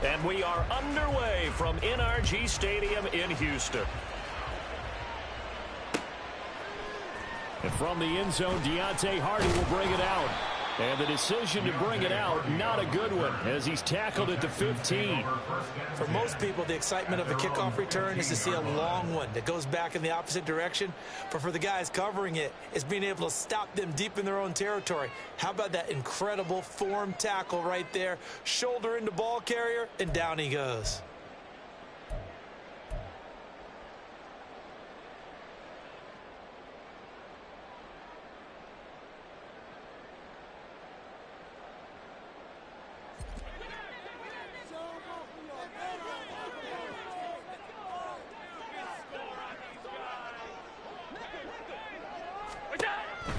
And we are underway from NRG Stadium in Houston. And from the end zone, Deontay Hardy will bring it out. And the decision to bring it out, not a good one, as he's tackled at the 15. For most people, the excitement of a kickoff return is to see a long one that goes back in the opposite direction. But for the guys covering it, it's being able to stop them deep in their own territory. How about that incredible form tackle right there? Shoulder into ball carrier, and down he goes.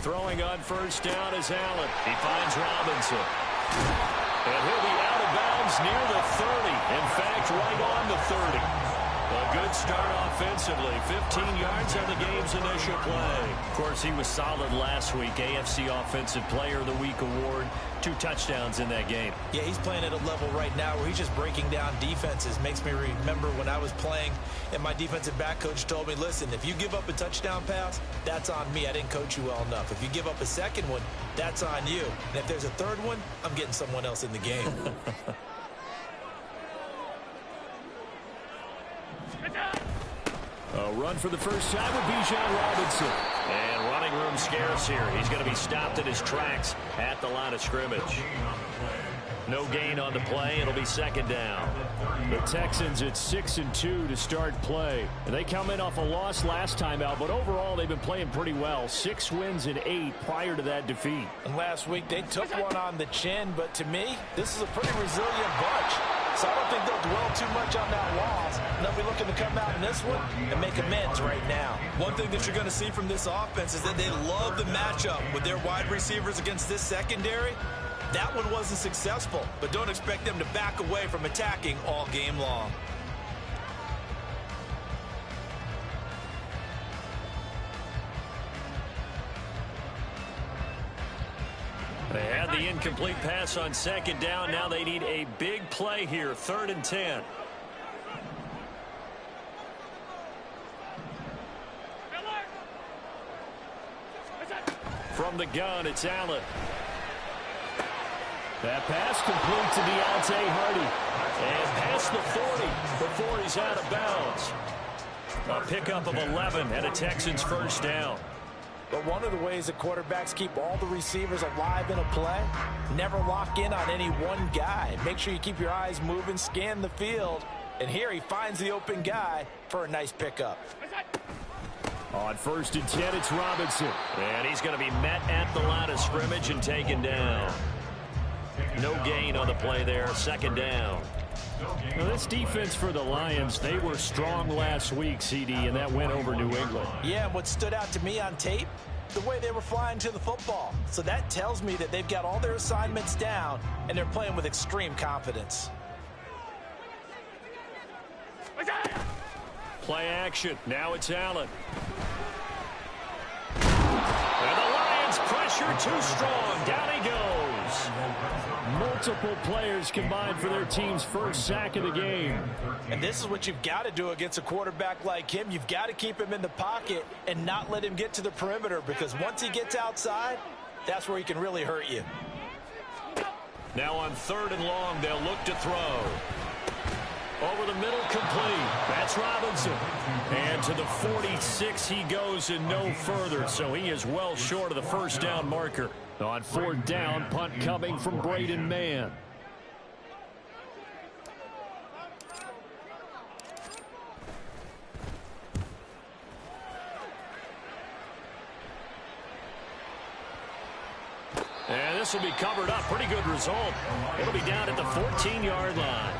Throwing on first down is Allen. He finds Robinson. And he'll be out of bounds near the 30. In fact, right on the 30. A good start offensively. 15 yards on the game's initial play. Of course, he was solid last week. AFC Offensive Player of the Week award. 2 touchdowns in that game. Yeah, he's playing at a level right now where he's just breaking down defenses. Makes me remember when I was playing and my defensive back coach told me, listen, if you give up a touchdown pass, that's on me. I didn't coach you well enough. If you give up a second one, that's on you. And if there's a third one, I'm getting someone else in the game. A run for the first time with Bijan Robinson. And running room scarce here. He's going to be stopped in his tracks at the line of scrimmage. No gain on the play. It'll be second down. The Texans at 6-2 to start play. And they come in off a loss last time out, but overall they've been playing pretty well. 6 wins and 8 prior to that defeat. And last week they took one on the chin, but to me, this is a pretty resilient bunch. So I don't think they'll dwell too much on that loss. And they'll be looking to come out in this one and make amends right now. One thing that you're going to see from this offense is that they love the matchup with their wide receivers against this secondary. That one wasn't successful, but don't expect them to back away from attacking all game long. They had the incomplete pass on second down. Now they need a big play here, 3rd and 10. From the gun, it's Allen. That pass complete to Deontay Hardy. And past the 40 before he's out of bounds. A pickup of 11 and a Texans first down. But one of the ways that quarterbacks keep all the receivers alive in a play, never lock in on any one guy. Make sure you keep your eyes moving, scan the field. And here he finds the open guy for a nice pickup. On 1st and 10, it's Robinson. And he's going to be met at the line of scrimmage and taken down. No gain on the play there, 2nd down. Now, this defense for the Lions, they were strong last week, CD, and that went over New England. Yeah, and what stood out to me on tape, the way they were flying to the football. So that tells me that they've got all their assignments down, and they're playing with extreme confidence. Play action. Now it's Allen. And the Lions pressure too strong. Down he goes. Multiple players combined for their team's first sack of the game. And this is what you've got to do against a quarterback like him. You've got to keep him in the pocket and not let him get to the perimeter, because once he gets outside, that's where he can really hurt you. Now on 3rd and long, they'll look to throw. Over the middle, complete. That's Robinson. And to the 46 he goes and no further. So he is well short of the first down marker. On 4th down, punt coming from Braden Mann. And this will be covered up. Pretty good result. It'll be down at the 14-yard line.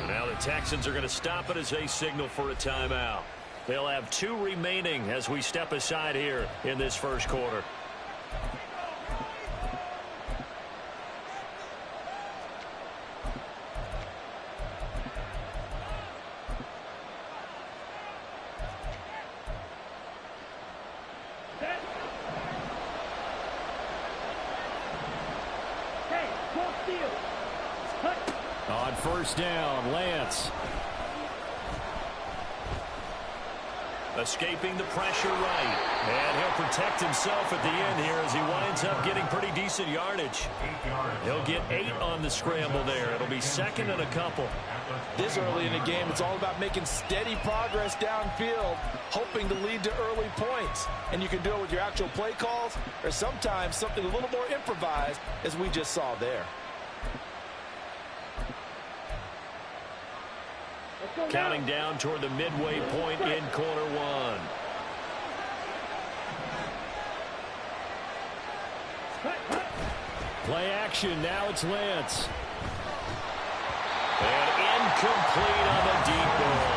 Now the Texans are going to stop it as they signal for a timeout. They'll have 2 remaining as we step aside here in this first quarter. On first down, Lance. Escaping the pressure right. And he'll protect himself at the end here as he winds up getting pretty decent yardage. He'll get 8 on the scramble there. It'll be second and a couple. This early in the game, it's all about making steady progress downfield, hoping to lead to early points. And you can do it with your actual play calls or sometimes something a little more improvised, as we just saw there. Counting down toward the midway point in quarter one. Play action. Now it's Lance. And incomplete on the deep ball.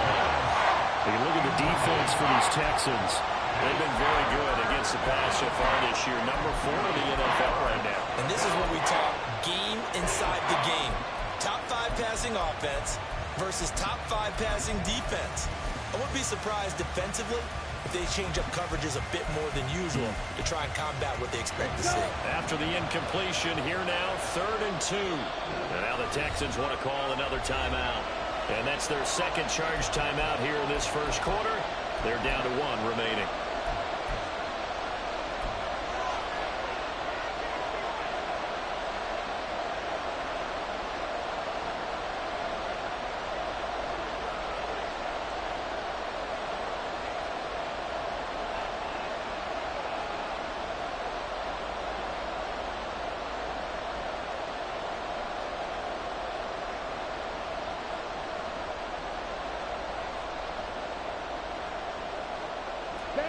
You look at the defense for these Texans. They've been very good against the pass so far this year. Number 4 in the NFL right now. And this is when we talk game inside the game. Top 5 passing offense versus top 5 passing defense. I wouldn't be surprised defensively if they change up coverages a bit more than usual to try and combat what they expect to see. After the incompletion, here now, 3rd and 2. And now the Texans want to call another timeout. And that's their second charge timeout here in this first quarter. They're down to 1 remaining.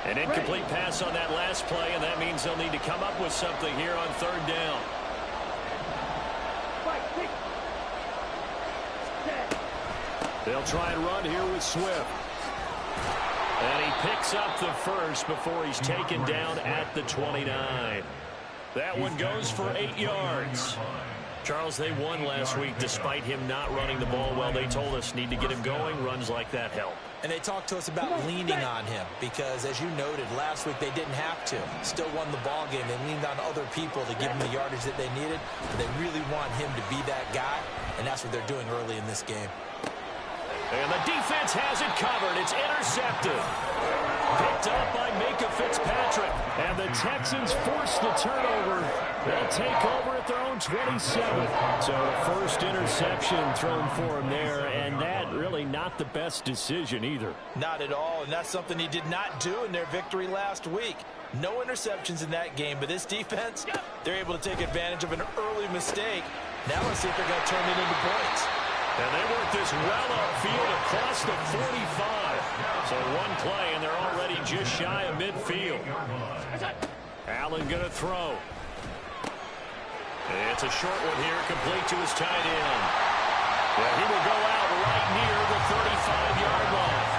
An incomplete pass on that last play, and that means they'll need to come up with something here on 3rd down. They'll try and run here with Swift. And he picks up the first before he's taken down at the 29. That one goes for 8 yards. Charles, they won last week despite him not running the ball well. They told us need to get him going. Runs like that help. And they talked to us about leaning on him because, as you noted, last week they didn't have to. Still won the ball game. They leaned on other people to give them the yardage that they needed. But they really want him to be that guy, and that's what they're doing early in this game. And the defense has it covered. It's intercepted. Picked up by Micah Fitzpatrick. And the Texans force the turnover. They'll take over at their own 27. So the first interception thrown for him there, and that really not the best decision either. Not at all, and that's something he did not do in their victory last week. No interceptions in that game, but this defense, they're able to take advantage of an early mistake. Now let's see if they're going to turn it into points. And they work this well upfield across the 45. So one play, and they're already just shy of midfield. Allen going to throw. It's a short one here, complete to his tight end. Yeah, he will go out right near the 35-yard line.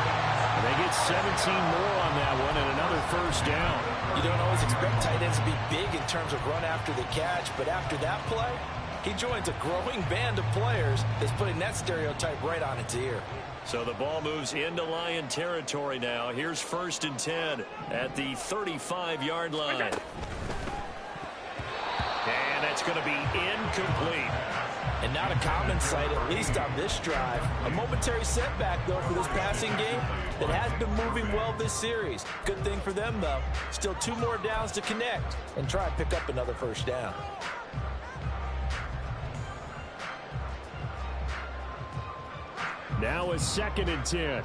And they get 17 more on that one and another first down. You don't always expect tight ends to be big in terms of run after the catch, but after that play, he joins a growing band of players that's putting that stereotype right on its ear. So the ball moves into Lion territory now. Here's 1st and 10 at the 35-yard line. And that's going to be incomplete. And not a common sight, at least on this drive. A momentary setback, though, for this passing game that has been moving well this series. Good thing for them, though. Still 2 more downs to connect and try and pick up another first down. Now a 2nd and 10. Here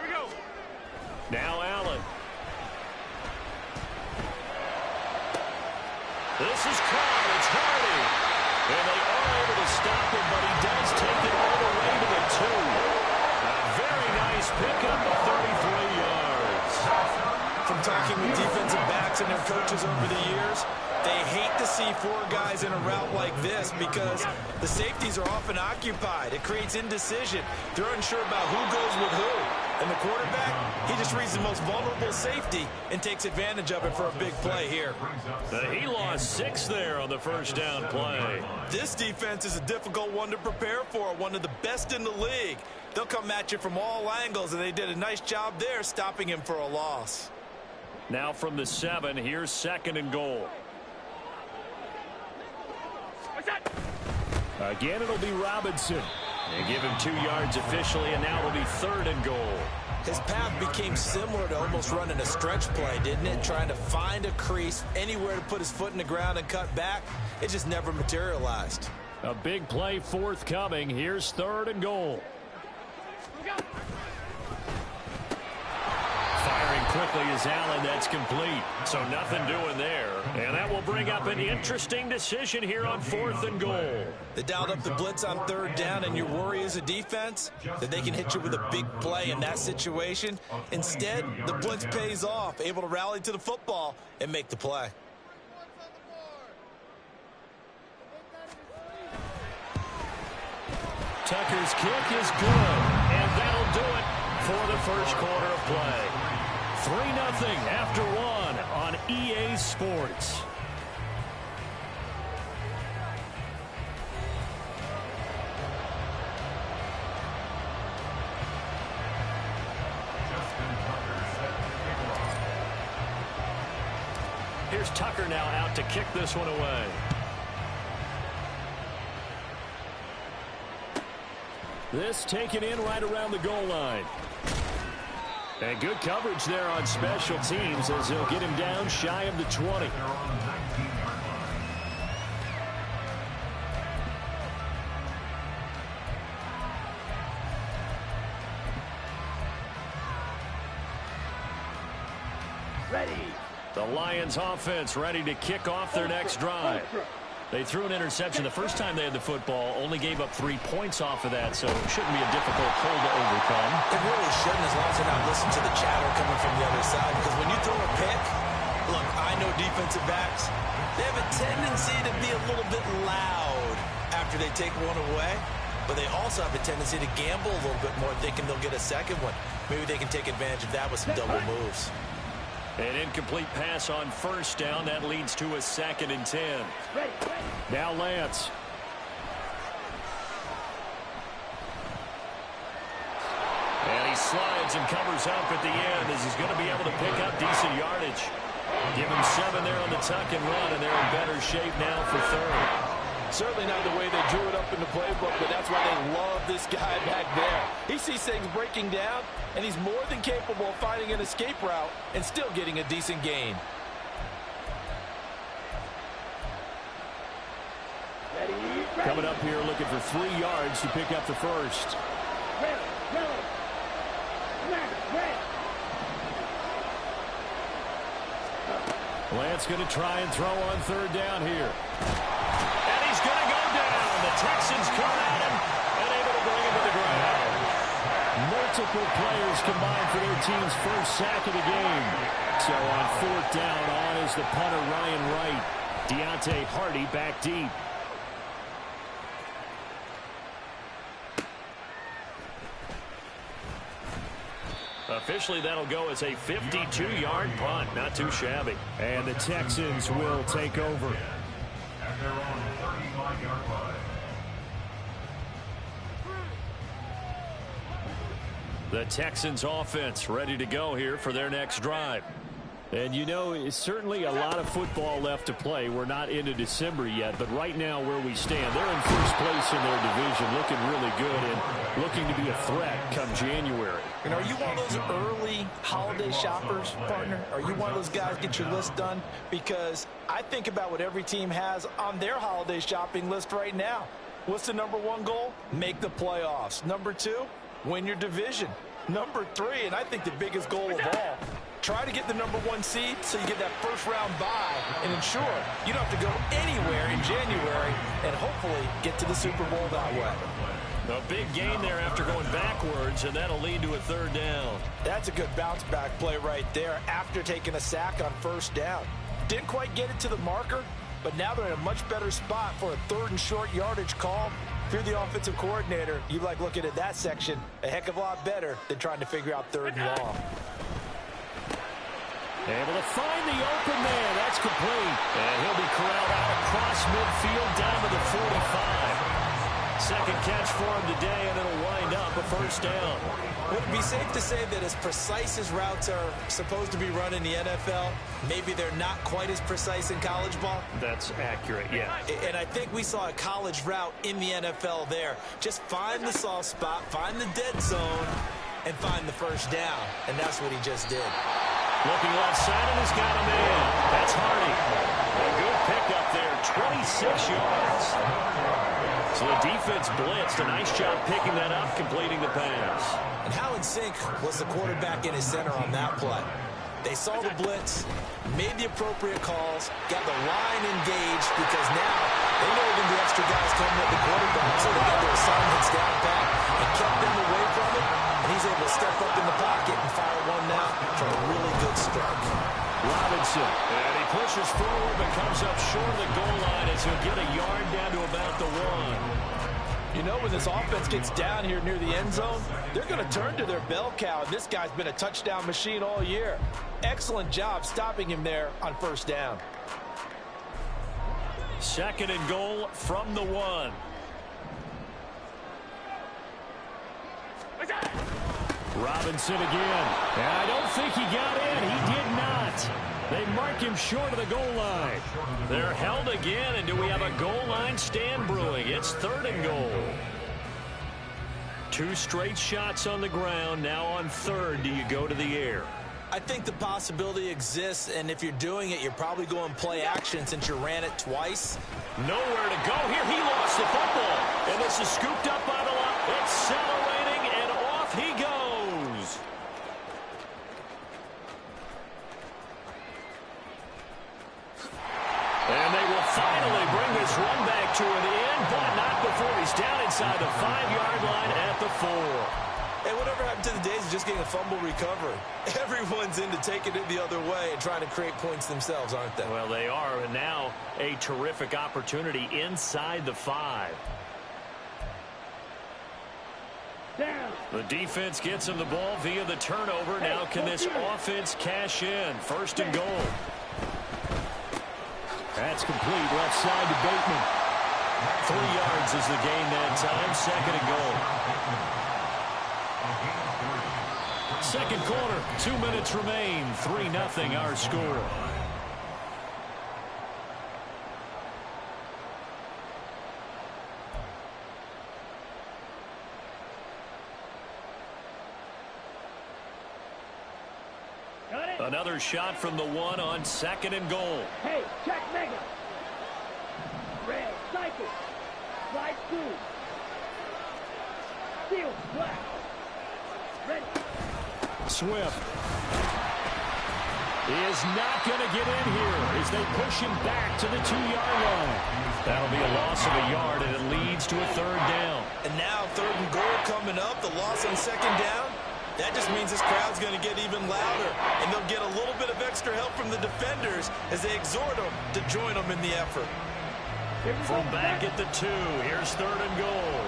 we go. Now Allen. This is caught. It's Hardy. And they are able to stop him, but he does take it all the way to the 2. A very nice pickup of 33 yards. From talking with defensive backs and their coaches over the years, they hate to see 4 guys in a route like this because the safeties are often occupied. It creates indecision. They're unsure about who goes with who. And the quarterback, he just reads the most vulnerable safety and takes advantage of it for a big play here. He lost 6 there on the first down play. This defense is a difficult one to prepare for, one of the best in the league. They'll come at you from all angles, and they did a nice job there stopping him for a loss. Now from the 7, here's 2nd and goal. Again, it'll be Robinson. And give him 2 yards officially, and now it'll be 3rd and goal. His path became similar to almost running a stretch play, didn't it? Trying to find a crease, anywhere to put his foot in the ground and cut back. It just never materialized. A big play forthcoming. Here's 3rd and goal. Firing quickly is Allen. That's complete. So nothing doing there. And that will bring up an interesting decision here on 4th and goal. They dialed up the blitz on 3rd down, and your worry as a defense that they can hit you with a big play in that situation. Instead, the blitz pays off, able to rally to the football and make the play. Tucker's kick is good, and that'll do it for the first quarter of play. 3-0 after 1 on EA Sports. Here's Tucker now out to kick this one away. This taken in right around the goal line. And good coverage there on special teams as he'll get him down shy of the 20. Ready. The Lions offense ready to kick off their next drive. They threw an interception the first time they had the football, only gave up 3 points off of that, so it shouldn't be a difficult hole to overcome. It really shouldn't, as long as they're not listening to the chatter coming from the other side, because when you throw a pick, look, I know defensive backs, they have a tendency to be a little bit loud after they take one away, but they also have a tendency to gamble a little bit more, thinking they'll get a second one. Maybe they can take advantage of that with some double moves. An incomplete pass on 1st down. That leads to a 2nd and 10. Now Lance. And he slides and covers up at the end as he's going to be able to pick up decent yardage. Give him 7 there on the tuck and run, and they're in better shape now for 3rd. Certainly not the way they drew it up in the playbook, but that's why they love this guy back there. He sees things breaking down, and he's more than capable of finding an escape route and still getting a decent gain. Coming up here looking for 3 yards to pick up the first. Lance going to try and throw on 3rd down here. And he's going to go down. The Texans come at him and able to bring him to the ground. Multiple players combined for their team's first sack of the game. So on 4th down, on is the punter Ryan Wright. Deontay Hardy back deep. Officially, that'll go as a 52-yard punt. Not too shabby. And the Texans will take over. The Texans offense ready to go here for their next drive. And you know, it's certainly a lot of football left to play. We're not into December yet, but right now where we stand, they're in first place in their division, looking really good and looking to be a threat come January. And are you one of those early holiday shoppers, partner? Are you one of those guys get your list done? Because I think about what every team has on their holiday shopping list right now. What's the #1 goal? Make the playoffs. #2, win your division. #3, and I think the biggest goal of all, try to get the #1 seed so you get that first-round bye and ensure you don't have to go anywhere in January and hopefully get to the Super Bowl that way. A big gain there after going backwards, and that'll lead to a 3rd down. That's a good bounce-back play right there after taking a sack on 1st down. Didn't quite get it to the marker, but now they're in a much better spot for a 3rd and short yardage call. If you're the offensive coordinator, you like looking at that section a heck of a lot better than trying to figure out 3rd and long. Able to find the open man. That's complete. And he'll be corralled out across midfield down to the 45. Second catch for him today, and it'll wind up a 1st down. Would it be safe to say that as precise as routes are supposed to be run in the NFL, maybe they're not quite as precise in college ball? That's accurate, yeah. And I think we saw a college route in the NFL there. Just find the soft spot, find the dead zone, and find the first down. And that's what he just did. Looking left side, and he's got him in. That's Hardy. A good pickup there, 26 yards. So the defense blitzed. A nice job picking that up, completing the pass. And how in sync was the quarterback in his center on that play? They saw the blitz, made the appropriate calls, got the line engaged because now they know when the extra guys coming at the quarterback, so they got their assignments down pat and kept them away from it. And he's able to step up in the pocket and fire one now for a really good strike. Robinson, and he pushes forward but comes up short of the goal line as he'll get a yard down to about the 1. You know, when this offense gets down here near the end zone, they're going to turn to their bell cow, and this guy's been a touchdown machine all year. Excellent job stopping him there on first down. 2nd and goal from the 1. Robinson again. And I don't think he got in. He did not. They mark him short of the goal line. They're held again, and do we have a goal line stand brewing? It's 3rd and goal. 2 straight shots on the ground. Now on 3rd, do you go to the air? I think the possibility exists, and if you're doing it, you're probably going play action since you ran it twice. Nowhere to go here. He lost the football, and this is scooped up by the line. Accelerating, and off he goes. And they will finally bring this run back to an end, but not before he's down inside the 5-yard line at the 4. Hey, whatever happened to the days of just getting a fumble recovery? Everyone's into taking it the other way and trying to create points themselves, aren't they? Well, they are, and now a terrific opportunity inside the 5. Down. The defense gets him the ball via the turnover. Now can this offense cash in? 1st and goal. That's complete left side to Bateman. 3 yards is the gain that time. 2nd and goal. 2nd quarter, 2 minutes remain. 3-0 our score. Another shot from the 1 on 2nd and goal. Hey, check mega. Red, cycle. Slide 2. Steel, black. Red. Swift is not going to get in here as they push him back to the 2-yard line. That'll be a loss of a yard, and it leads to a 3rd down. And now 3rd and goal coming up. The loss on 2nd down. That just means this crowd's going to get even louder, and they'll get a little bit of extra help from the defenders as they exhort them to join them in the effort. From back at the 2, here's 3rd and goal.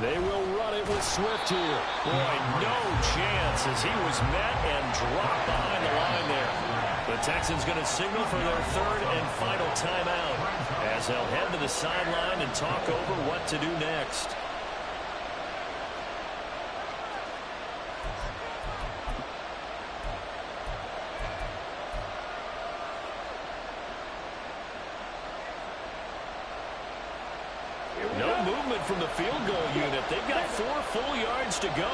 They will run it with Swift here. Boy, no chance as he was met and dropped behind the line there. The Texans going to signal for their 3rd and final timeout as they'll head to the sideline and talk over what to do next. No movement from the field goal unit. They've got 4 full yards to go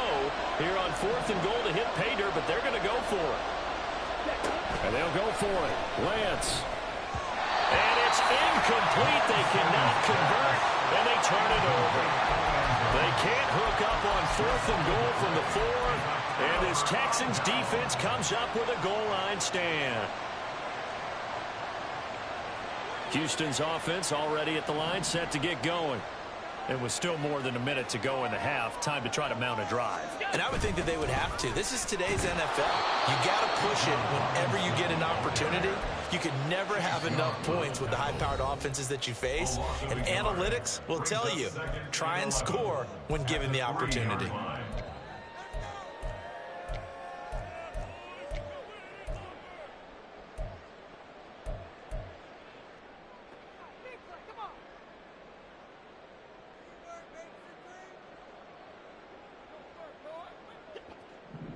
here on 4th and goal to hit pay dirt, but they're going to go for it. And they'll go for it. Lance. And it's incomplete. They cannot convert, and they turn it over. They can't hook up on 4th and goal from the 4, and this Texans defense comes up with a goal line stand. Houston's offense already at the line, set to get going. It was still more than a minute to go in the half. Time to try to mount a drive. And I would think that they would have to. This is today's NFL. You got to push it whenever you get an opportunity. You can never have enough points with the high-powered offenses that you face. And analytics will tell you, try and score when given the opportunity.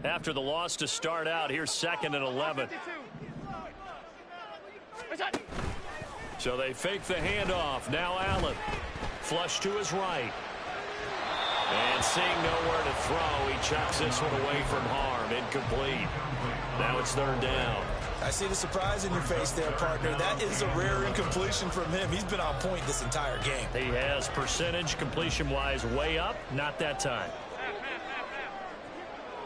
After the loss to start out, here's 2nd and 11. So they fake the handoff. Now Allen. Flush to his right. And seeing nowhere to throw, he chucks this one away from harm. Incomplete. Now it's 3rd down. I see the surprise in your face there, partner. That is a rare incompletion from him. He's been on point this entire game. He has percentage completion-wise way up. Not that time.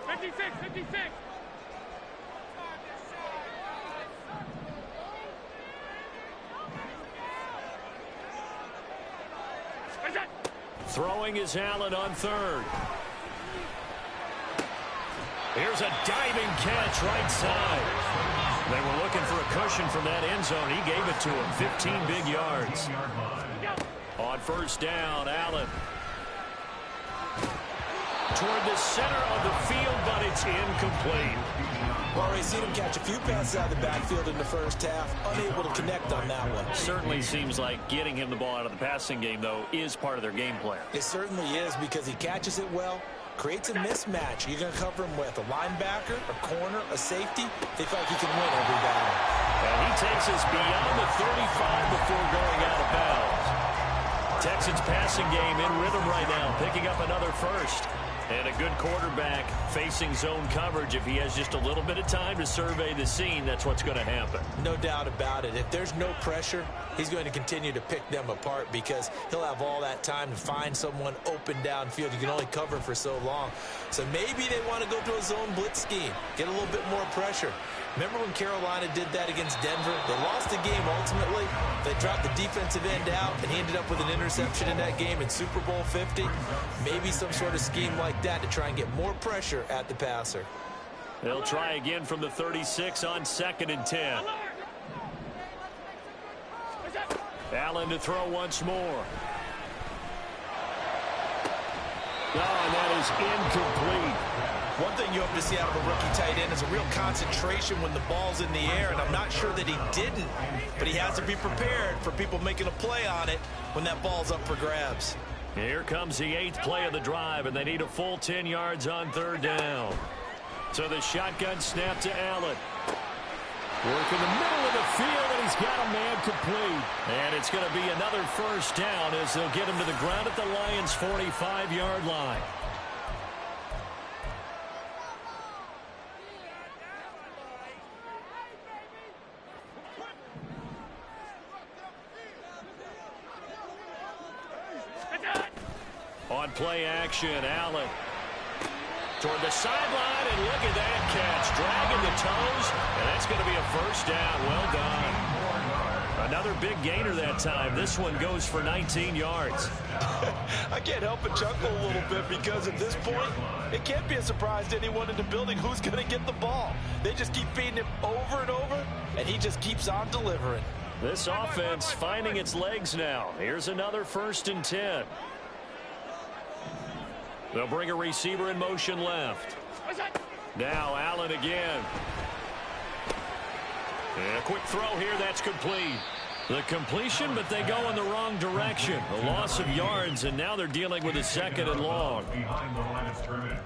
56, 56. Throwing is Allen on 3rd. Here's a diving catch right side. They were looking for a cushion from that end zone. He gave it to him. 15 big yards. On 1st down, Allen. Toward the center of the field, but it's incomplete. Well, we've seen him catch a few passes out of the backfield in the first half. Unable to connect on that one. Certainly seems like getting him the ball out of the passing game, though, is part of their game plan. It certainly is because he catches it well, creates a mismatch. You're going to cover him with a linebacker, a corner, a safety. They feel like he can win every battle. And he takes us beyond the 35 before going out of bounds. Texans passing game in rhythm right now, picking up another first. And a good quarterback facing zone coverage. If he has just a little bit of time to survey the scene, that's what's going to happen. No doubt about it. If there's no pressure, he's going to continue to pick them apart because he'll have all that time to find someone open downfield. You can only cover for so long. So maybe they want to go to a zone blitz scheme, get a little bit more pressure. Remember when Carolina did that against Denver? They lost the game ultimately. They dropped the defensive end out, and he ended up with an interception in that game in Super Bowl 50. Maybe some sort of scheme like that to try and get more pressure at the passer. They'll try again from the 36 on 2nd and 10. Allen to throw once more. Oh, and that is incomplete. One thing you hope to see out of a rookie tight end is a real concentration when the ball's in the air, and I'm not sure that he didn't, but he has to be prepared for people making a play on it when that ball's up for grabs. Here comes the 8th play of the drive, and they need a full 10 yards on 3rd down. So the shotgun snap to Allen. Work in the middle of the field, and he's got a man complete. And it's going to be another first down as they'll get him to the ground at the Lions' 45-yard line. On play action, Allen. Toward the sideline, and look at that catch. Dragging the toes, and that's going to be a first down. Well done. Another big gainer that time. This one goes for 19 yards. I can't help but chuckle a little bit because at this point, it can't be a surprise to anyone in the building who's going to get the ball. They just keep feeding him over and over, and he just keeps on delivering. This offense finding its legs now. Here's another 1st and 10. They'll bring a receiver in motion left. Now Allen again. And a quick throw here, that's complete. The completion, but they go in the wrong direction. A loss of yards, and now they're dealing with a 2nd and long. Behind the line of scrimmage.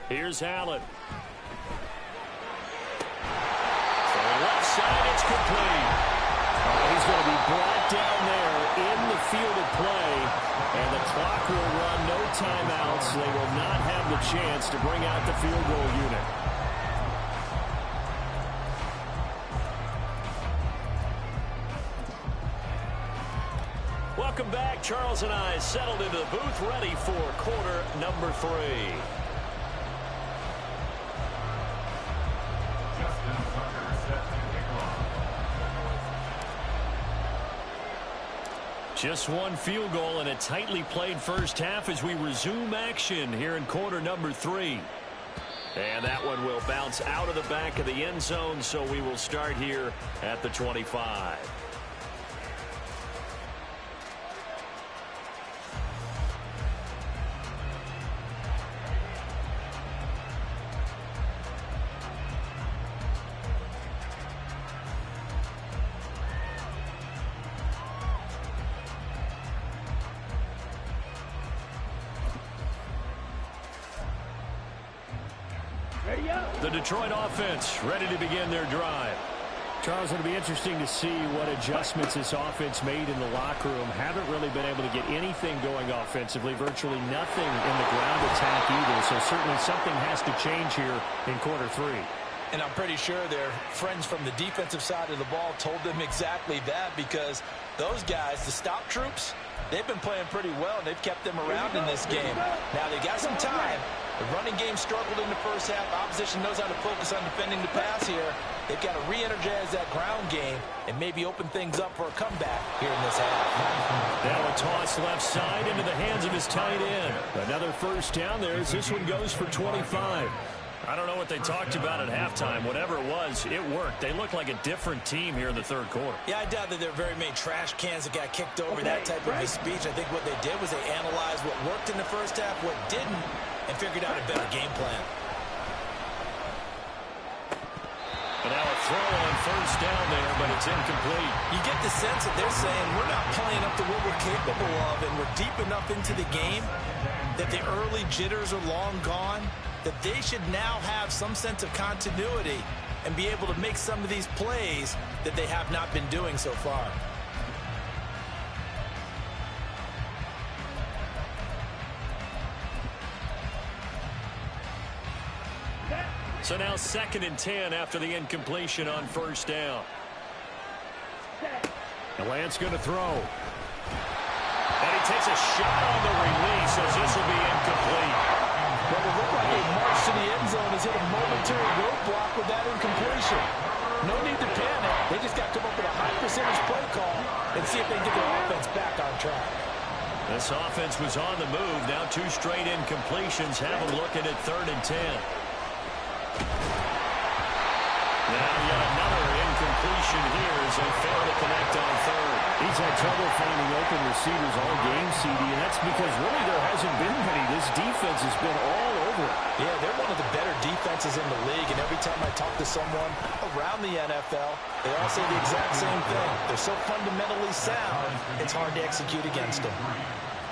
Here's Allen. So left side, it's complete. He's going to be brought down there in the field of play, and the clock will run, no timeouts. They will not have the chance to bring out the field goal unit. Welcome back. Charles and I settled into the booth, ready for quarter number 3. Just one field goal and a tightly played first half as we resume action here in quarter number 3. And that one will bounce out of the back of the end zone, so we will start here at the 25. Ready up. The Detroit offense ready to begin their drive. Charles, it'll be interesting to see what adjustments this offense made in the locker room. Haven't really been able to get anything going offensively, virtually nothing in the ground attack either. So certainly something has to change here in quarter three. And I'm pretty sure their friends from the defensive side of the ball told them exactly that, because those guys, the stop troops, they've been playing pretty well, and they've kept them around in this game. Now they got some time. The running game struggled in the first half. Opposition knows how to focus on defending the pass here. They've got to re-energize that ground game and maybe open things up for a comeback here in this half. Now a toss left side into the hands of his tight end. Another first down there as this one goes for 25. I don't know what they talked about at halftime. Whatever it was, it worked. They look like a different team here in the third quarter. Yeah, I doubt that there are very many trash cans that got kicked over that type of a speech. I think what they did was they analyzed what worked in the first half, what didn't, and figured out a better game plan. And now a throw on first down there, but it's incomplete. You get the sense that they're saying we're not playing up to what we're capable of, and we're deep enough into the game that the early jitters are long gone, that they should now have some sense of continuity and be able to make some of these plays that they have not been doing so far. So now 2nd and 10 after the incompletion on first down. And Lance going to throw. And he takes a shot on the release as this will be incomplete. Well, it looked like a march to the end zone has hit a momentary roadblock with that incompletion. No need to panic. They just got to come up with a high percentage play call and see if they can get their offense back on track. This offense was on the move. Now 2 straight incompletions have them looking at 3rd and 10. Now yet another incompletion here as they fail to connect on 3rd. He's had trouble finding open receivers all game, CD, and that's because really there hasn't been many. This defense has been all over it. Yeah, they're one of the better defenses in the league, and every time I talk to someone around the NFL, they all say the exact same thing. They're so fundamentally sound, it's hard to execute against them.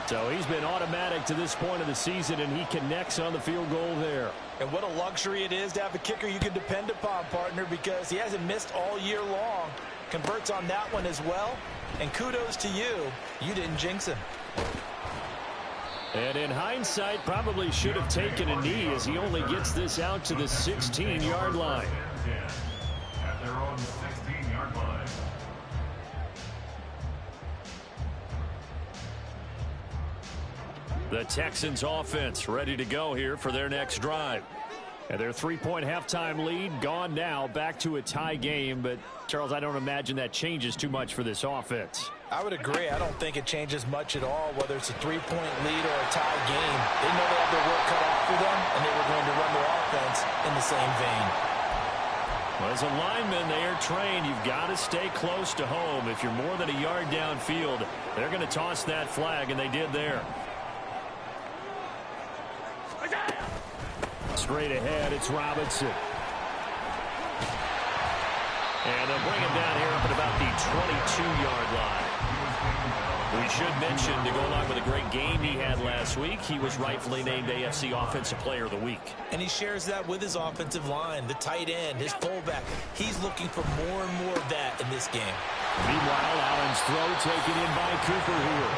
So he's been automatic to this point of the season, and he connects on the field goal there. And what a luxury it is to have a kicker you can depend upon, partner, because he hasn't missed all year long. Converts on that one as well. And kudos to you. You didn't jinx him. And in hindsight, probably should have taken a knee as he only gets this out to the 16-yard line. At their own 16-yard line. The Texans offense ready to go here for their next drive. And their 3-point halftime lead gone now, back to a tie game. But, Charles, I don't imagine that changes too much for this offense. I would agree. I don't think it changes much at all, whether it's a 3-point lead or a tie game. They know they have their work cut out for them, and they were going to run their offense in the same vein. Well, as a lineman, they are trained. You've got to stay close to home. If you're more than a yard downfield, they're going to toss that flag, and they did there. Straight ahead, it's Robinson. And they'll bring him down here up at about the 22-yard line. We should mention, to go along with a great game he had last week, he was rightfully named AFC Offensive Player of the Week. And he shares that with his offensive line, the tight end, his fullback. He's looking for more and more of that in this game. Meanwhile, Allen's throw taken in by Cooper here.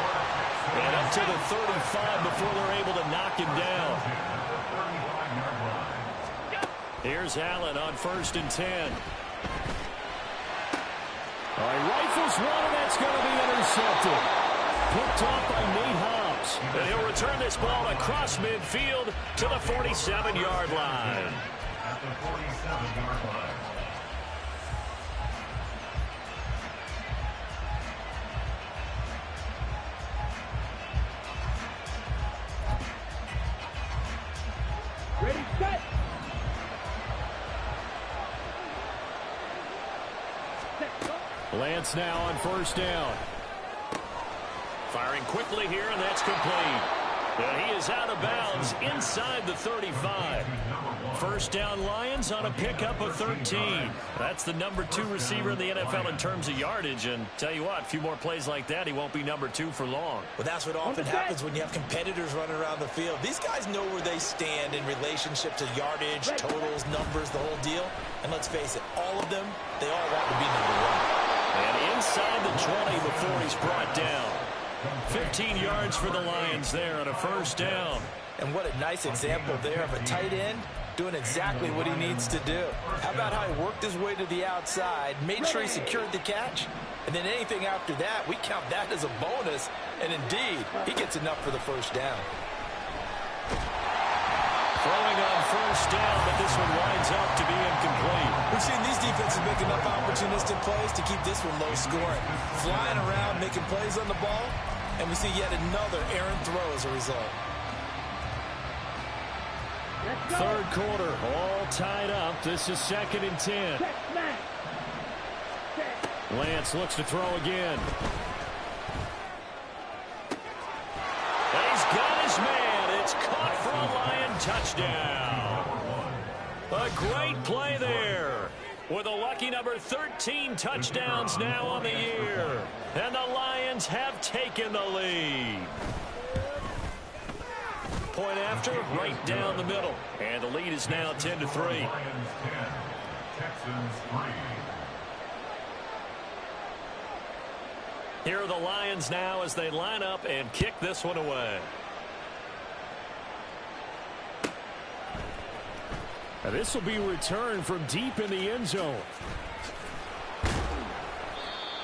And up to the 35 before they're able to knock him down. Here's Allen on 1st and 10. All right, rifles one, and that's going to be intercepted. Picked off by Nate Hobbs. And he'll return this ball across midfield to the 47-yard line. At the 47-yard line. Ready, set. Lance now on 1st down. Firing quickly here, and that's complete. And he is out of bounds inside the 35. First down Lions on a pickup of 13. That's the number 2 receiver in the NFL in terms of yardage. And tell you what, a few more plays like that, he won't be number 2 for long. Well, that's what often happens when you have competitors running around the field. These guys know where they stand in relationship to yardage, totals, numbers, the whole deal. And let's face it, all of them, they all want to be number 1. And inside the 20 before he's brought down. 15 yards for the Lions there on a first down. And what a nice example there of a tight end doing exactly what he needs to do. How about how he worked his way to the outside, made sure he secured the catch, and then anything after that, we count that as a bonus. And indeed, he gets enough for the first down. Throwing on first down, but this one winds up to be incomplete. We've seen these defenses make enough opportunistic plays to keep this one low scoring. Flying around, making plays on the ball, and we see yet another errant throw as a result. Third quarter, all tied up. This is 2nd and 10. Lance looks to throw again. He's got his man. It's caught for a Lion touchdown. A great play there. With a lucky number 13 touchdowns now on the year. And the Lions have taken the lead. Point after, right down the middle. And the lead is now 10-3. Lions 10, Texans 3. Here are the Lions now as they line up and kick this one away. Now this will be returned from deep in the end zone.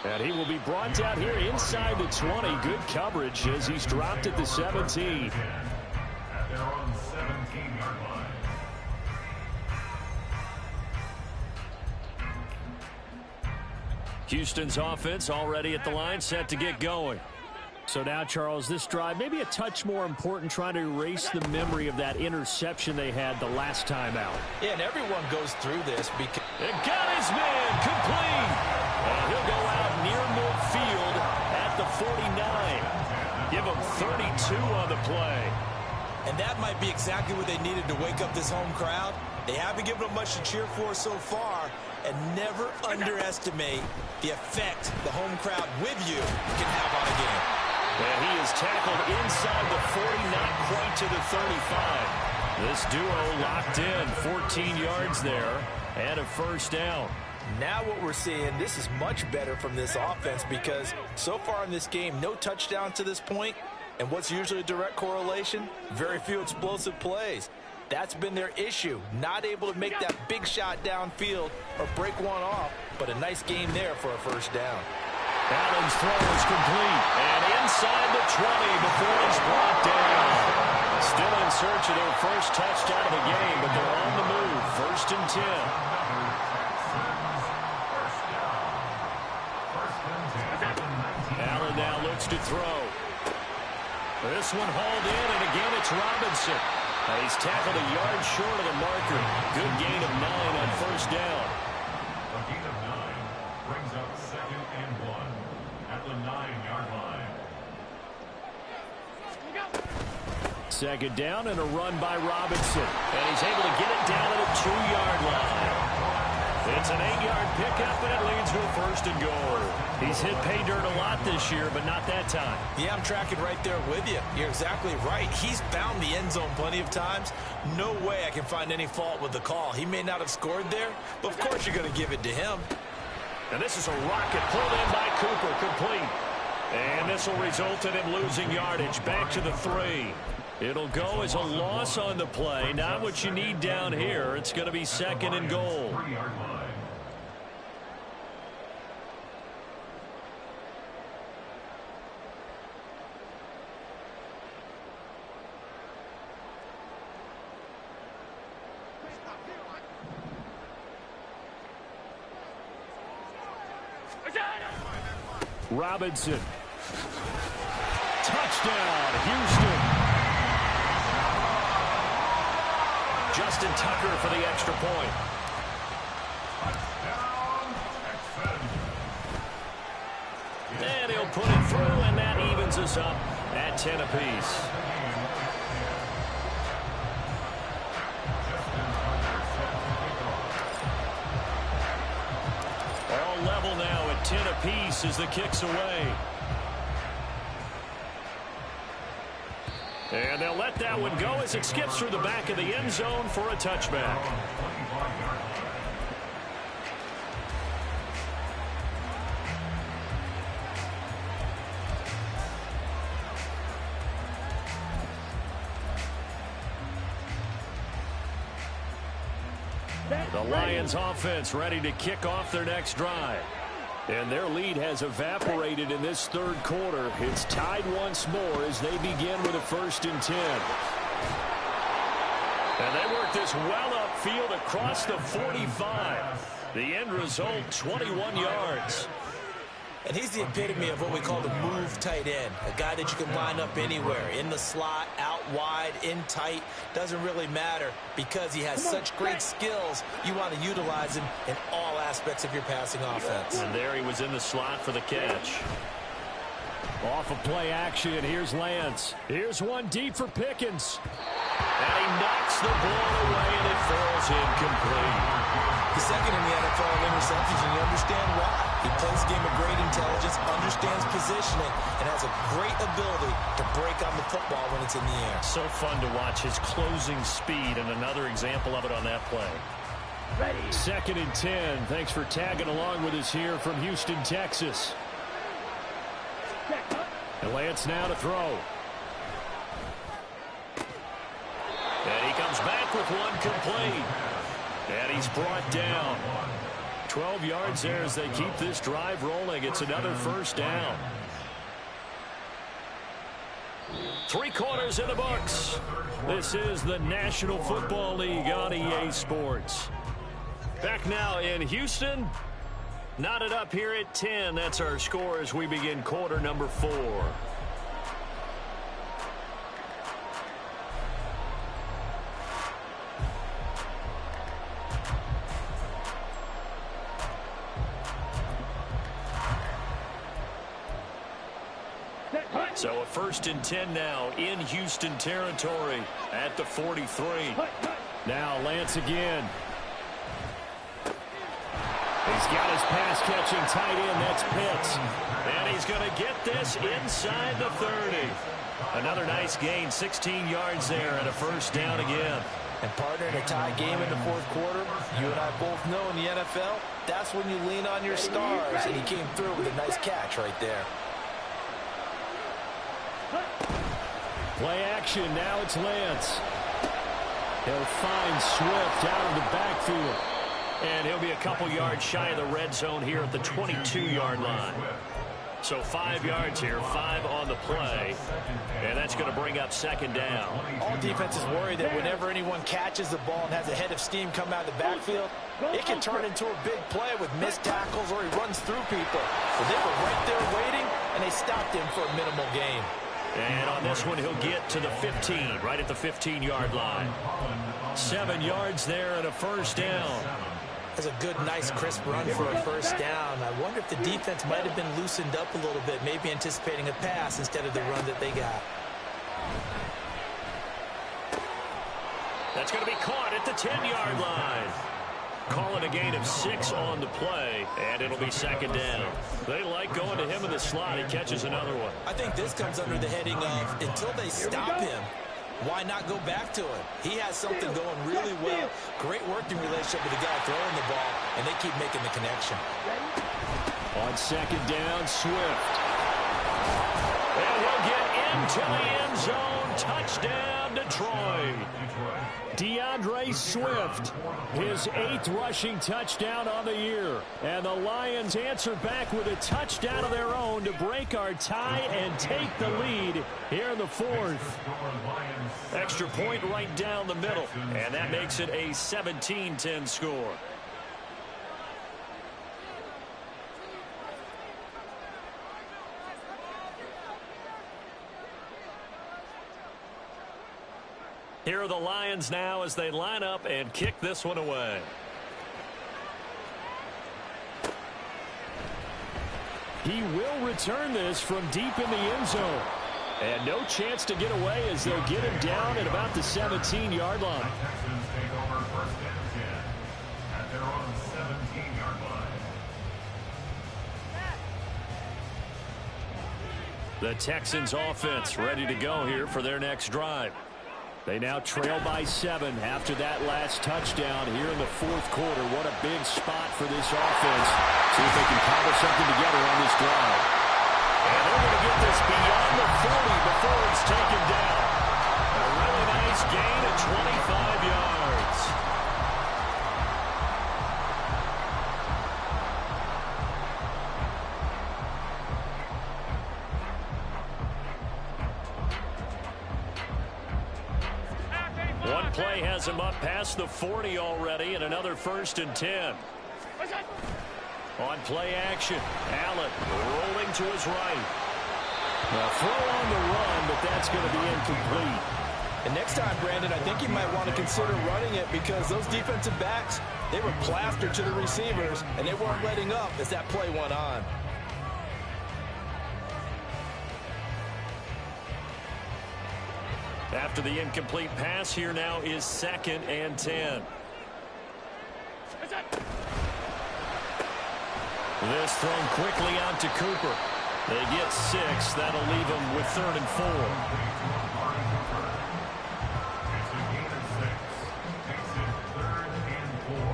And he will be brought down here inside the 20. Good coverage as he's dropped at the 17. At their own 17-yard line. Houston's offense already at the line, set to get going. So now, Charles, this drive maybe a touch more important, trying to erase the memory of that interception they had the last time out. Yeah, and everyone goes through this because... It got his man complete. And he'll go out near midfield at the 49. Give him 32 on the play. And that might be exactly what they needed to wake up this home crowd. They haven't given them much to cheer for so far. And never underestimate the effect the home crowd with you can have on a game. And he is tackled inside the 40, not quite to the 35. This duo locked in, 14 yards there, and a first down. Now what we're seeing, this is much better from this offense because so far in this game, no touchdown to this point. And what's usually a direct correlation? Very few explosive plays. That's been their issue, not able to make that big shot downfield or break one off, but a nice game there for a first down. Allen's throw is complete, and inside the 20 before he's brought down. Still in search of their first touchdown of the game, but they're on the move, 1st and 10. Allen now looks to throw. This one hauled in, and again it's Robinson. He's tackled a yard short of the marker. Good gain of 9 on first down. A gain of 9 brings up 2nd and 1 at the 9-yard line. 2nd down and a run by Robinson. And he's able to get it down at the 2-yard line. It's an 8-yard pickup, and it leads to a 1st and goal. He's hit pay dirt a lot this year, but not that time. Yeah, I'm tracking right there with you. You're exactly right. He's found the end zone plenty of times. No way I can find any fault with the call. He may not have scored there, but of course you're going to give it to him. And this is a rocket pulled in by Cooper, complete. And this will result in him losing yardage. Back to the 3. It'll go as a loss on the play. Not what you need down here. It's going to be 2nd and goal. 3-yard line. Robinson. Touchdown, Houston. Justin Tucker for the extra point. And he'll put it through, and that evens us up at 10 apiece. up 10 apiece as the kick's away. And they'll let that one go as it skips through the back of the end zone for a touchback. The Lions offense ready to kick off their next drive. And their lead has evaporated in this third quarter. It's tied once more as they begin with a 1st and 10. And they work this well upfield across the 45. The end result, 21 yards. And he's the epitome of what we call the move tight end. A guy that you can line up anywhere. In the slot, out wide, in tight. Doesn't really matter because he has such great skills. You want to utilize him in all aspects of your passing offense. And there he was in the slot for the catch. Off of play action, here's Lance. Here's one deep for Pickens. And he knocks the ball away, and it falls incomplete. He's second in the NFL in interceptions, and you understand why. He plays the game of great intelligence, understands positioning, and has a great ability to break on the football when it's in the air. So fun to watch his closing speed, and another example of it on that play. Ready. 2nd and 10. Thanks for tagging along with us here from Houston, Texas. And Lance now to throw. And he comes back with one complete. And he's brought down. 12 yards there as they keep this drive rolling. It's another 1st down. 3 quarters in the books. This is the National Football League on EA Sports. Back now in Houston. Knotted up here at 10. That's our score as we begin quarter number 4. So a 1st and 10 now in Houston territory at the 43. Now Lance again. He's got his pass-catching tight end. That's Pitts. And he's going to get this inside the 30. Another nice gain, 16 yards there, and a 1st down again. And partner, in a tie game in the 4th quarter, you and I both know in the NFL, that's when you lean on your stars. And he came through with a nice catch right there. Play action. Now it's Lance. He'll find Swift out of the backfield. And he'll be a couple yards shy of the red zone here at the 22-yard line. So 5 yards here, 5 on the play. And that's going to bring up 2nd down. All defenses worry that whenever anyone catches the ball and has a head of steam come out of the backfield, it can turn into a big play with missed tackles or he runs through people. But they were right there waiting, and they stopped him for a minimal gain. And on this one, he'll get to the 15, right at the 15-yard line. 7 yards there and a 1st down. That's a good, nice, crisp run for a 1st down. I wonder if the defense might have been loosened up a little bit, maybe anticipating a pass instead of the run that they got. That's going to be caught at the 10-yard line. Calling a gain of 6 on the play, and it'll be 2nd down. They like going to him in the slot. He catches another one. I think this comes under the heading of until they stop him, why not go back to him? He has something going really well. Great working relationship with the guy throwing the ball, and they keep making the connection. On 2nd down, Swift. And he'll get into the end zone. Touchdown, Detroit. DeAndre Swift, his 8th rushing touchdown on the year. And the Lions answer back with a touchdown of their own to break our tie and take the lead here in the 4th. Extra point right down the middle, and that makes it a 17-10 score. Here are the Lions now as they line up and kick this one away. He will return this from deep in the end zone. And no chance to get away as they'll get him down at about the 17-yard line. Texans take over 1st and 10 at their own 17-yard line. The Texans offense ready to go here for their next drive. They now trail by 7 after that last touchdown here in the fourth quarter. What a big spot for this offense. See if they can cobble something together on this drive. And they're going to get this beyond the 40 before it's taken down. A really nice gain of 25 yards. One play has him up past the 40 already, and another 1st and 10. On play action, Allen rolling to his right. Now throw on the run, but that's going to be incomplete. And next time, Brandon, I think you might want to consider running it because those defensive backs, they were plastered to the receivers, and they weren't letting up as that play went on. After the incomplete pass, here now is 2nd and 10. This thrown quickly out to Cooper. They get 6. That'll leave them with 3rd and 4. It's a gain of 6. Takes it 3rd and 4.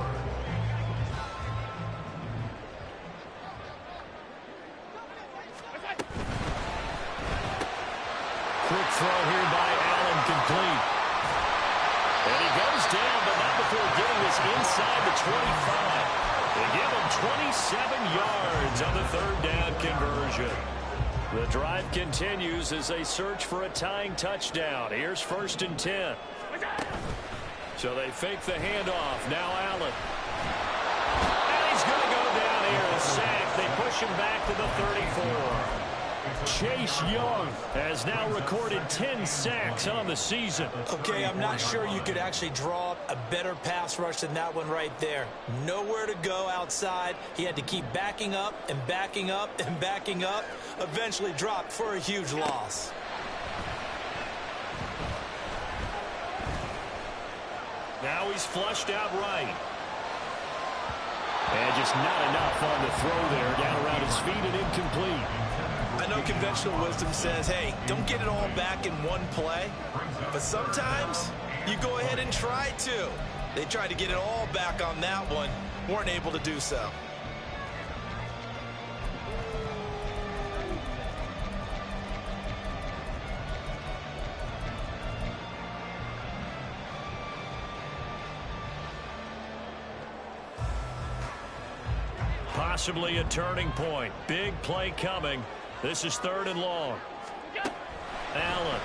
Quick throw here by Allen, complete. And he goes down, but not before getting this inside the 25. They give him 27 yards on the 3rd down conversion. The drive continues as they search for a tying touchdown. Here's 1st and 10. So they fake the handoff. Now Allen. And he's going to go down here and sack. They push him back to the 34. Chase Young has now recorded 10 sacks on the season. Okay, I'm not sure you could actually draw up a better pass rush than that one right there. Nowhere to go outside. He had to keep backing up and backing up and backing up. Eventually dropped for a huge loss. Now he's flushed out right. And just not enough on the throw there. Down around his feet and incomplete. I know conventional wisdom says, hey, don't get it all back in one play. But sometimes you go ahead and try to. They tried to get it all back on that one. Weren't able to do so. Possibly a turning point. Big play coming. This is 3rd and long. Allen.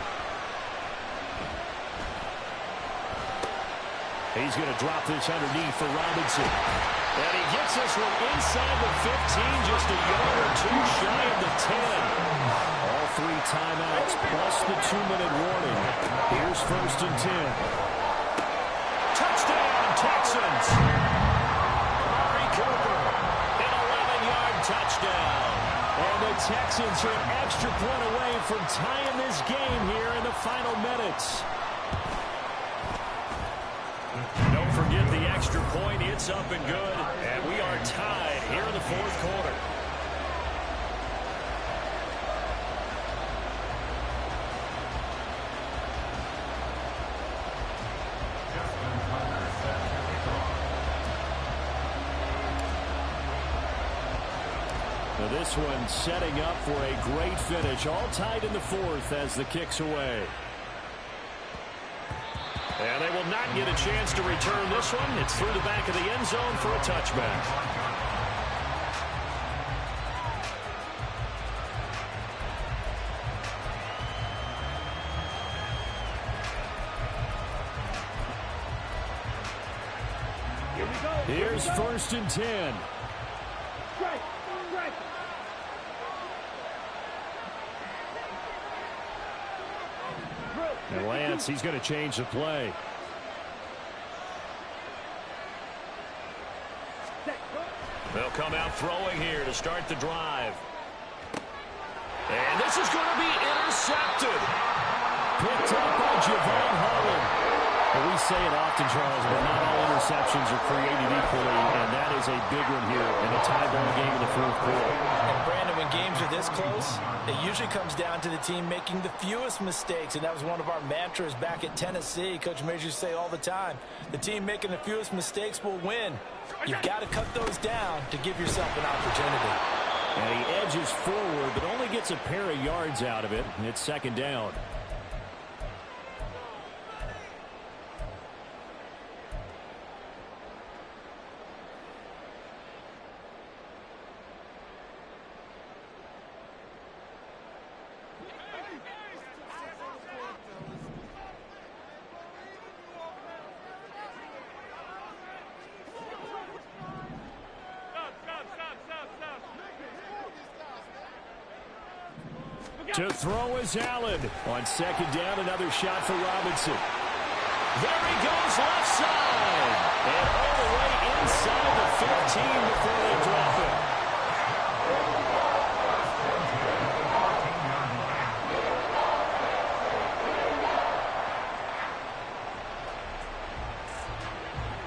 He's going to drop this underneath for Robinson. And he gets this one inside the 15, just a yard or 2 shy of the 10. All 3 timeouts plus the 2-minute warning. Here's 1st and 10. Touchdown, Texans. Amari Cooper, an 11-yard touchdown. And the Texans are an extra point away from tying this game here in the final minutes. Don't forget the extra point. It's up and good. And we are tied here in the 4th quarter. Now this one setting up for a great finish. All tied in the 4th as the kick's away. And they will not get a chance to return this one. It's through the back of the end zone for a touchback. Here's 1st and 10. Strike. Strike. And Lance, he's going to change the play. They'll come out throwing here to start the drive. And this is going to be intercepted. Picked up by Javon Holland. Well, we say it often, Charles, but not all interceptions are created equally, and that is a big one here in a tie ball game in the 4th quarter. And Brandon, when games are this this close, it usually comes down to the team making the fewest mistakes, and that was one of our mantras back at Tennessee. Coach Majors used to say all the time, the team making the fewest mistakes will win. You've got to cut those down to give yourself an opportunity. And he edges forward, but only gets a pair of yards out of it, and it's second down. To throw is Allen. On second down, another shot for Robinson. There he goes left side. And all the way inside the 15 before they drop it.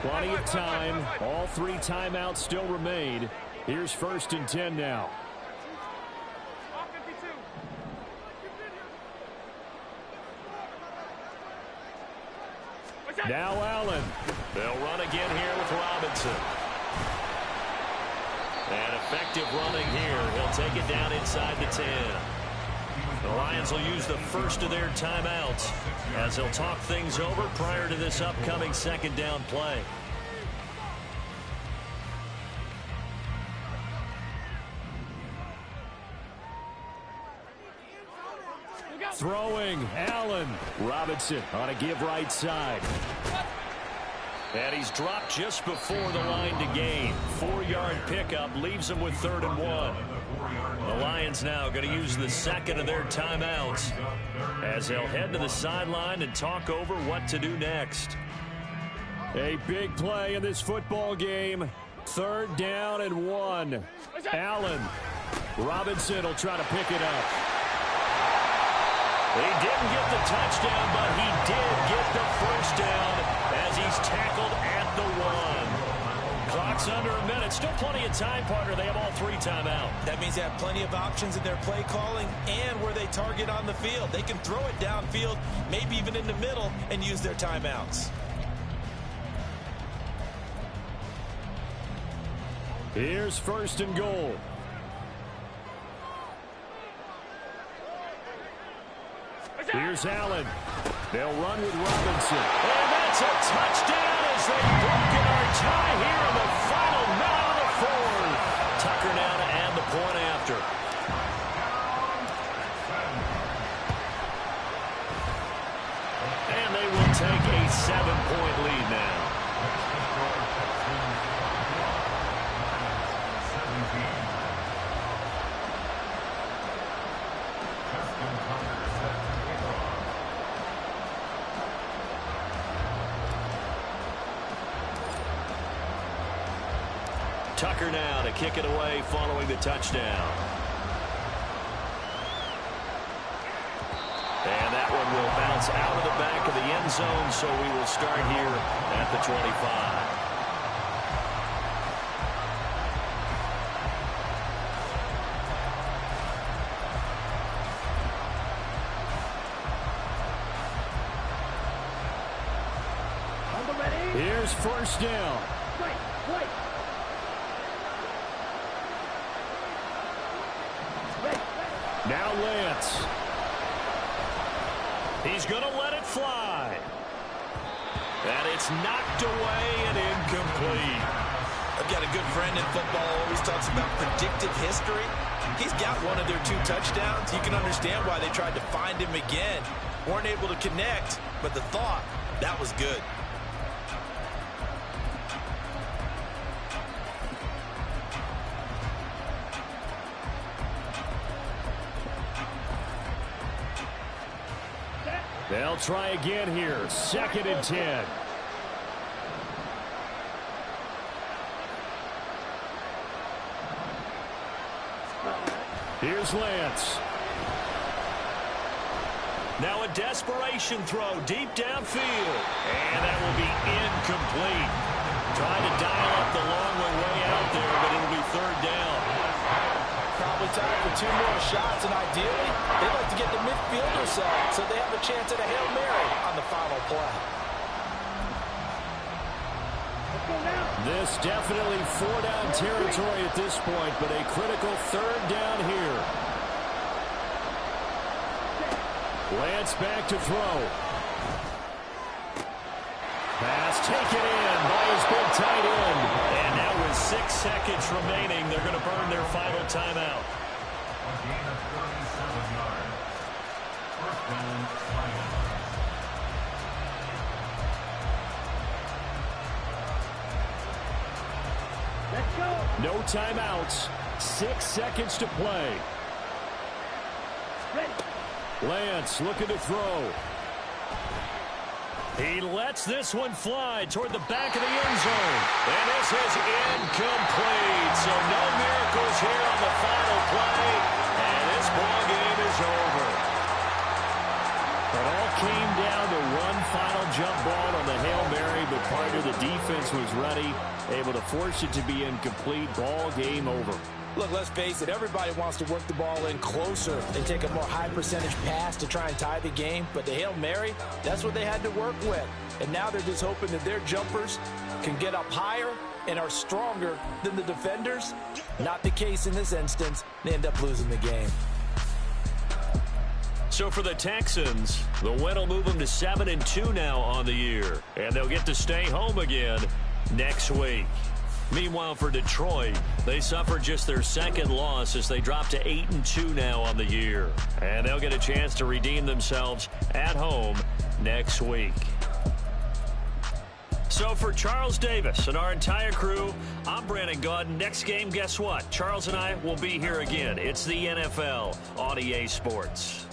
Plenty of time. All 3 timeouts still remain. Here's 1st and 10 now. Now Allen. They'll run again here with Robinson. And effective running here. He'll take it down inside the 10. The Lions will use the first of their timeouts as they'll talk things over prior to this upcoming second down play. Throwing, Allen. Robinson on a give right side. And he's dropped just before the line to gain. 4-yard pickup leaves him with 3rd and 1. The Lions now going to use the second of their timeouts as they'll head to the sideline and talk over what to do next. A big play in this football game. 3rd down and 1. Allen. Robinson will try to pick it up. He didn't get the touchdown, but he did get the first down as he's tackled at the 1. Clock's under a minute. Still plenty of time, partner. They have all 3 timeout. That means they have plenty of options in their play calling and where they target on the field. They can throw it downfield, maybe even in the middle, and use their timeouts. Here's 1st and goal. Here's Allen. They'll run with Robinson. And that's a touchdown as they've broken our tie here in the final minute of the 4th. Tucker now to add the point after. And they will take a 7-point lead now. Tucker now to kick it away following the touchdown. And that one will bounce out of the back of the end zone, so we will start here at the 25. Here's 1st down. Wait. Now Lance. He's going to let it fly. And it's knocked away and incomplete. I've got a good friend in football who always talks about predictive history. He's got one of their 2 touchdowns. You can understand why they tried to find him again. Weren't able to connect, but the thought, that was good. They'll try again here. 2nd and 10. Here's Lance. Now a desperation throw deep downfield. And that will be incomplete. Trying to dial up the long way out there, but it'll be 3rd down. probably time for 2 more shots, and ideally, they'd like to get the midfielder set so they have a chance at a Hail Mary on the final play. This definitely 4-down territory at this point, but a critical 3rd down here. Lance back to throw. Pass taken in by his big tight end. And now with 6 seconds remaining, they're going to burn their final timeout. A gain of 37 yards. First down, Lions. Let's go. No timeouts. 6 seconds to play. Ready. Lance looking to throw. He lets this one fly toward the back of the end zone. And this is incomplete. So no miracles here on the final play. And this ball game is over. It all came down to one final jump ball on the Hail Mary, but part of the defense was ready, able to force it to be incomplete. Ball game over. Look, let's face it, everybody wants to work the ball in closer and take a more high-percentage pass to try and tie the game. But the Hail Mary, that's what they had to work with. And now they're just hoping that their jumpers can get up higher and are stronger than the defenders. Not the case in this instance. They end up losing the game. So for the Texans, the win will move them to 7-2 now on the year. And they'll get to stay home again next week. Meanwhile, for Detroit, they suffered just their 2nd loss as they drop to 8-2 now on the year. And they'll get a chance to redeem themselves at home next week. So for Charles Davis and our entire crew, I'm Brandon Gaudin. Next game, guess what? Charles and I will be here again. It's the NFL on EA Sports.